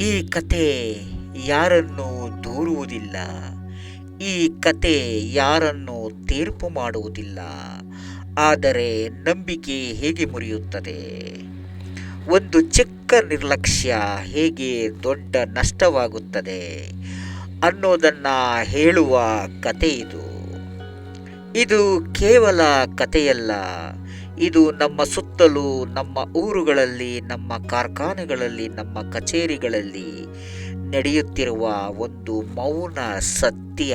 ಈ ಕತೆ ಯಾರನ್ನೂ ದೂರುವುದಿಲ್ಲ. ಈ ಕತೆ ಯಾರನ್ನೂ ತೀರ್ಪು ಮಾಡುವುದಿಲ್ಲ. ಆದರೆ ನಂಬಿಕೆ ಹೇಗೆ ಮುರಿಯುತ್ತದೆ, ಒಂದು ಚಿಕ್ಕ ನಿರ್ಲಕ್ಷ್ಯ ಹೇಗೆ ದೊಡ್ಡ ನಷ್ಟವಾಗುತ್ತದೆ ಅನ್ನೋದನ್ನು ಹೇಳುವ ಕತೆ ಇದು. ಇದು ಕೇವಲ ಕಥೆಯಲ್ಲ, ಇದು ನಮ್ಮ ಸುತ್ತಲೂ, ನಮ್ಮ ಊರುಗಳಲ್ಲಿ, ನಮ್ಮ ಕಾರ್ಖಾನೆಗಳಲ್ಲಿ, ನಮ್ಮ ಕಚೇರಿಗಳಲ್ಲಿ ನಡೆಯುತ್ತಿರುವ ಒಂದು ಮೌನ ಸತ್ಯ.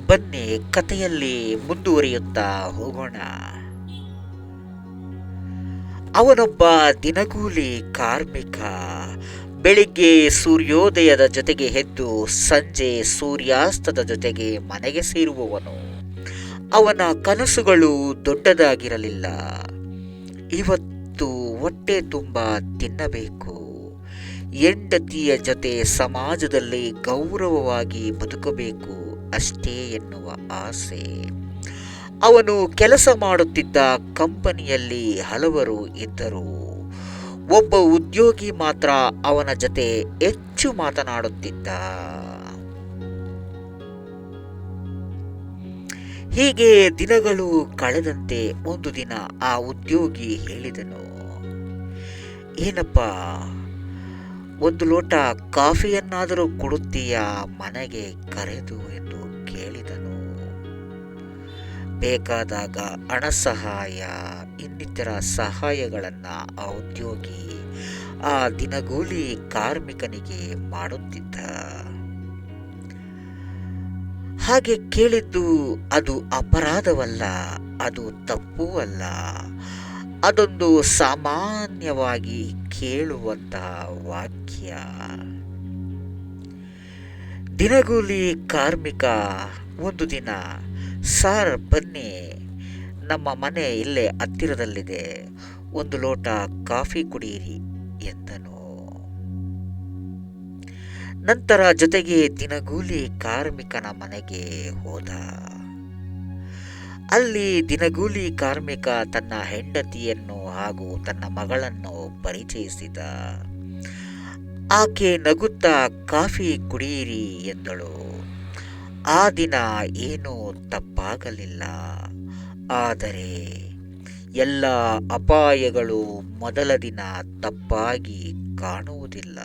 ಬನ್ನಿ ಕಥೆಯಲ್ಲಿ ಮುಂದುವರಿಯುತ್ತಾ ಹೋಗೋಣ. ಅವನೊಬ್ಬ ದಿನಗೂಲಿ ಕಾರ್ಮಿಕ. ಬೆಳಿಗ್ಗೆ ಸೂರ್ಯೋದಯದ ಜೊತೆಗೆ ಎದ್ದು ಸಂಜೆ ಸೂರ್ಯಾಸ್ತದ ಜೊತೆಗೆ ಮನೆಗೆ ಸೇರುವವನು. ಅವನ ಕನಸುಗಳು ದೊಡ್ಡದಾಗಿರಲಿಲ್ಲ. ಇವತ್ತು ಹೊಟ್ಟೆ ತುಂಬ ತಿನ್ನಬೇಕು, ಹೆಂಡತಿಯ ಜೊತೆ ಸಮಾಜದಲ್ಲಿ ಗೌರವವಾಗಿ ಬದುಕಬೇಕು ಅಷ್ಟೇ ಎನ್ನುವ ಆಸೆ. ಅವನು ಕೆಲಸ ಮಾಡುತ್ತಿದ್ದ ಕಂಪನಿಯಲ್ಲಿ ಹಲವರು ಇದ್ದರು. ಒಬ್ಬ ಉದ್ಯೋಗಿ ಮಾತ್ರ ಅವನ ಜೊತೆ ಹೆಚ್ಚು ಮಾತನಾಡುತ್ತಿದ್ದ. ಹೀಗೆ ದಿನಗಳು ಕಳೆದಂತೆ ಒಂದು ದಿನ ಆ ಉದ್ಯೋಗಿ ಹೇಳಿದನು, ಏನಪ್ಪ, ಒಂದು ಲೋಟ ಕಾಫಿಯನ್ನಾದರೂ ಕೊಡುತ್ತೀಯಾ ಮನೆಗೆ ಕರೆದು ಎಂದು ಕೇಳಿದನು. ಬೇಕಾದಾಗ ಹಣ ಸಹಾಯ, ಇನ್ನಿತರ ಸಹಾಯಗಳನ್ನು ಆ ಉದ್ಯೋಗಿ ಆ ದಿನಗೂಲಿ ಕಾರ್ಮಿಕನಿಗೆ ಮಾಡುತ್ತಿದ್ದ. ಹಾಗೆ ಕೇಳಿದ್ದು ಅದು ಅಪರಾಧವಲ್ಲ, ಅದು ತಪ್ಪೂ ಅಲ್ಲ. ಅದೊಂದು ಸಾಮಾನ್ಯವಾಗಿ ಕೇಳುವಂತಹ ವಾಕ್ಯ. ದಿನಗೂಲಿ ಕಾರ್ಮಿಕ ಒಂದು ದಿನ, ಸಾರ್ ಬನ್ನಿ, ನಮ್ಮ ಮನೆ ಇಲ್ಲೇ ಹತ್ತಿರದಲ್ಲಿದೆ, ಒಂದು ಲೋಟ ಕಾಫಿ ಕುಡಿಯಿರಿ ಎಂದನು. ನಂತರ ಜೊತೆಗೆ ದಿನಗೂಲಿ ಕಾರ್ಮಿಕನ ಮನೆಗೆ ಹೋದ. ಅಲ್ಲಿ ದಿನಗೂಲಿ ಕಾರ್ಮಿಕ ತನ್ನ ಹೆಂಡತಿಯನ್ನು ಹಾಗೂ ತನ್ನ ಮಗಳನ್ನು ಪರಿಚಯಿಸಿದ. ಆಕೆ ನಗುತ್ತಾ ಕಾಫಿ ಕುಡಿಯಿರಿ ಎಂದಳು. ಆ ದಿನ ಏನೂ ತಪ್ಪಾಗಲಿಲ್ಲ. ಆದರೆ ಎಲ್ಲ ಅಪಾಯಗಳು ಮೊದಲ ದಿನ ತಪ್ಪಾಗಿ ಕಾಣುವುದಿಲ್ಲ.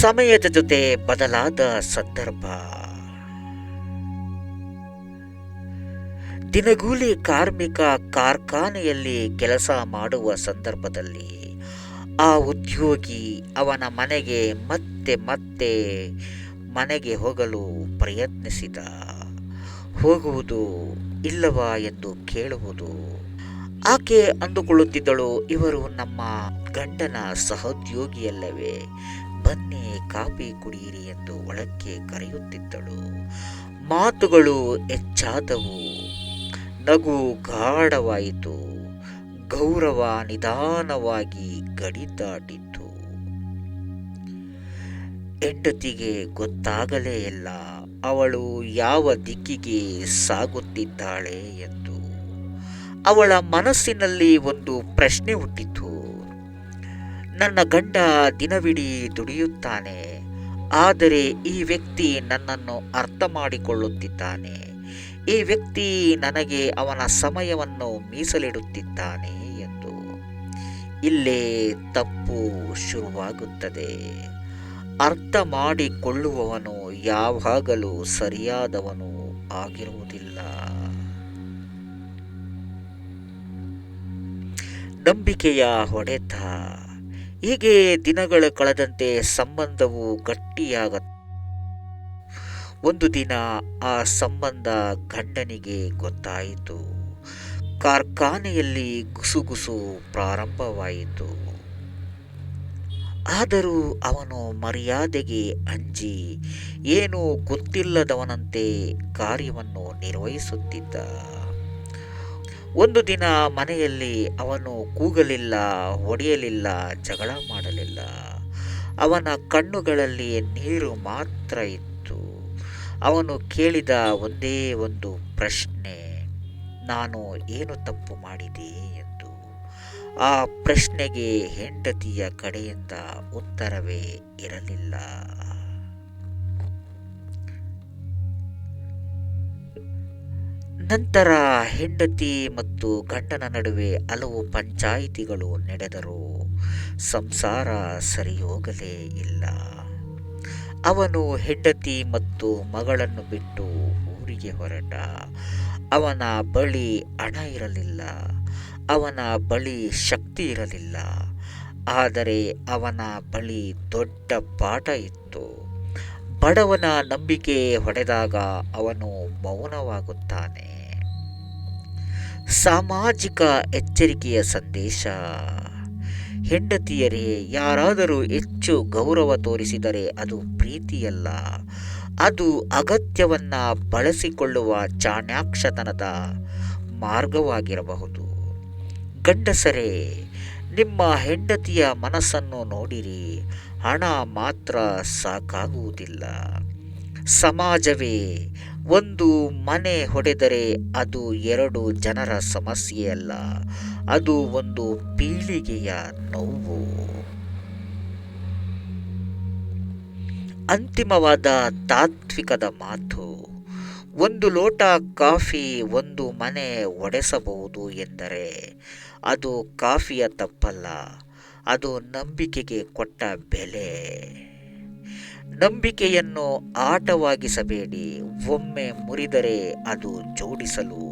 ಸಮಯದ ಜೊತೆ ಬದಲಾದ ಸಂದರ್ಭ. ದಿನಗೂಲಿ ಕಾರ್ಮಿಕ ಕಾರ್ಖಾನೆಯಲ್ಲಿ ಕೆಲಸ ಮಾಡುವ ಸಂದರ್ಭದಲ್ಲಿ ಆ ಉದ್ಯೋಗಿ ಅವನ ಮನೆಗೆ ಮತ್ತೆ ಮತ್ತೆ ಮನೆಗೆ ಹೋಗಲು ಪ್ರಯತ್ನಿಸಿದ. ಹೋಗುವುದು ಇಲ್ಲವಾ ಎಂದು ಕೇಳುವುದು. ಆಕೆ ಅಂದುಕೊಳ್ಳುತ್ತಿದ್ದಳು, ಇವರು ನಮ್ಮ ಗಂಡನ ಸಹೋದ್ಯೋಗಿಯಲ್ಲವೇ, ಬನ್ನಿ ಕಾಫಿ ಕುಡಿಯಿರಿ ಎಂದು ಒಳಕ್ಕೆ ಕರೆಯುತ್ತಿದ್ದಳು. ಮಾತುಗಳು ಹೆಚ್ಚಾದವು, ನಗು ಗಾಢವಾಯಿತು, ಗೌರವ ನಿಧಾನವಾಗಿ ಗಡಿ ದಾಟಿತು. ಹೆಂಡತಿಗೆ ಗೊತ್ತಾಗಲೇ ಇಲ್ಲ ಅವಳು ಯಾವ ದಿಕ್ಕಿಗೆ ಸಾಗುತ್ತಿದ್ದಾಳೆ ಎಂದು. ಅವಳ ಮನಸ್ಸಿನಲ್ಲಿ ಒಂದು ಪ್ರಶ್ನೆ ಹುಟ್ಟಿತು. ನನ್ನ ಗಂಡ ದಿನವಿಡೀ ದುಡಿಯುತ್ತಾನೆ, ಆದರೆ ಈ ವ್ಯಕ್ತಿ ನನ್ನನ್ನು ಅರ್ಥ ಮಾಡಿಕೊಳ್ಳುತ್ತಿದ್ದಾನೆ. ಈ ವ್ಯಕ್ತಿ ನನಗೆ ಅವನ ಸಮಯವನ್ನು ಮೀಸಲಿಡುತ್ತಿದ್ದಾನೆ ಎಂದು. ಇಲ್ಲೇ ತಪ್ಪು ಶುರುವಾಗುತ್ತದೆ. ಅರ್ಥ ಮಾಡಿಕೊಳ್ಳುವವನು ಯಾವಾಗಲೂ ಸರಿಯಾದವನು ಆಗಿರುವುದಿಲ್ಲ. ನಂಬಿಕೆಯ ಹೊಡೆತ. ಹೀಗೆ ದಿನಗಳು ಕಳೆದಂತೆ ಸಂಬಂಧವು ಗಟ್ಟಿಯಾಗುತ್ತದೆ. ಒಂದು ದಿನ ಆ ಸಂಬಂಧ ಗಂಡನಿಗೆ ಗೊತ್ತಾಯಿತು. ಕಾರ್ಖಾನೆಯಲ್ಲಿ ಗುಸುಗುಸು ಪ್ರಾರಂಭವಾಯಿತು. ಆದರೂ ಅವನು ಮರ್ಯಾದೆಗೆ ಅಂಜಿ ಏನೂ ಗೊತ್ತಿಲ್ಲದವನಂತೆ ಕಾರ್ಯವನ್ನು ನಿರ್ವಹಿಸುತ್ತಿದ್ದ. ಒಂದು ದಿನ ಮನೆಯಲ್ಲಿ ಅವನು ಕೂಗಲಿಲ್ಲ, ಹೊಡೆಯಲಿಲ್ಲ, ಜಗಳ ಮಾಡಲಿಲ್ಲ. ಅವನ ಕಣ್ಣುಗಳಲ್ಲಿ ನೀರು ಮಾತ್ರ ಇತ್ತು. ಅವನು ಕೇಳಿದ ಒಂದೇ ಒಂದು ಪ್ರಶ್ನೆ, ನಾನು ಏನು ತಪ್ಪು ಮಾಡಿದೆ ಎಂದು. ಆ ಪ್ರಶ್ನೆಗೆ ಹೆಂಡತಿಯ ಕಡೆಯಿಂದ ಉತ್ತರವೇ ಇರಲಿಲ್ಲ. ನಂತರ ಹೆಂಡತಿ ಮತ್ತು ಗಂಡನ ನಡುವೆ ಹಲವು ಪಂಚಾಯಿತಿಗಳು ನಡೆದರೂ ಸಂಸಾರ ಸರಿ ಹೋಗಲೇ ಇಲ್ಲ. ಅವನು ಹೆಂಡತಿ ಮತ್ತು ಮಗಳನ್ನು ಬಿಟ್ಟು ಊರಿಗೆ ಹೊರಟ. ಅವನ ಬಳಿ ಹಣ ಇರಲಿಲ್ಲ, ಅವನ ಬಳಿ ಶಕ್ತಿ ಇರಲಿಲ್ಲ, ಆದರೆ ಅವನ ಬಳಿ ದೊಡ್ಡ ಪಾಠ ಇತ್ತು. ಬಡವನ ನಂಬಿಕೆ ಹೊಡೆದಾಗ ಅವನು ಮೌನವಾಗುತ್ತಾನೆ. ಸಾಮಾಜಿಕ ಎಚ್ಚರಿಕೆಯ ಸಂದೇಶ: ಹೆಂಡತಿಯರೇ, ಯಾರಾದರೂ ಹೆಚ್ಚು ಗೌರವ ತೋರಿಸಿದರೆ ಅದು ಪ್ರೀತಿಯಲ್ಲ, ಅದು ಅಗತ್ಯವನ್ನ ಬಳಸಿಕೊಳ್ಳುವ ಚಾಣಾಕ್ಷತನದ ಮಾರ್ಗವಾಗಿರಬಹುದು. ಗಂಡಸರೇ, ನಿಮ್ಮ ಹೆಂಡತಿಯ ಮನಸ್ಸನ್ನು ನೋಡಿರಿ. ಹಣ ಮಾತ್ರ ಸಾಕಾಗುವುದಿಲ್ಲ. ಸಮಾಜವೇ ಒಂದು ಮನೆ ಹೊಡೆದರೆ ಅದು 2 ಜನರ ಸಮಸ್ಯೆಯಲ್ಲ, ಅದು ಒಂದು ಪೀಳಿಗೆಯ ನೋವು. ಅಂತಿಮವಾದ ತಾತ್ವಿಕದ ಮಾತು: ಒಂದು ಲೋಟ ಕಾಫಿ ಒಂದು ಮನೆ ಒಡೆಸಬಹುದು ಎಂದರೆ ಅದು ಕಾಫಿಯ ತಪ್ಪಲ್ಲ, ಅದು ನಂಬಿಕೆಗೆ ಕೊಟ್ಟ ಬೆಲೆ. ನಂಬಿಕೆಯನ್ನು ಆಟವಾಗಿಸಬೇಡಿ. ಒಮ್ಮೆ ಮುರಿದರೆ ಅದು ಜೋಡಿಸಲು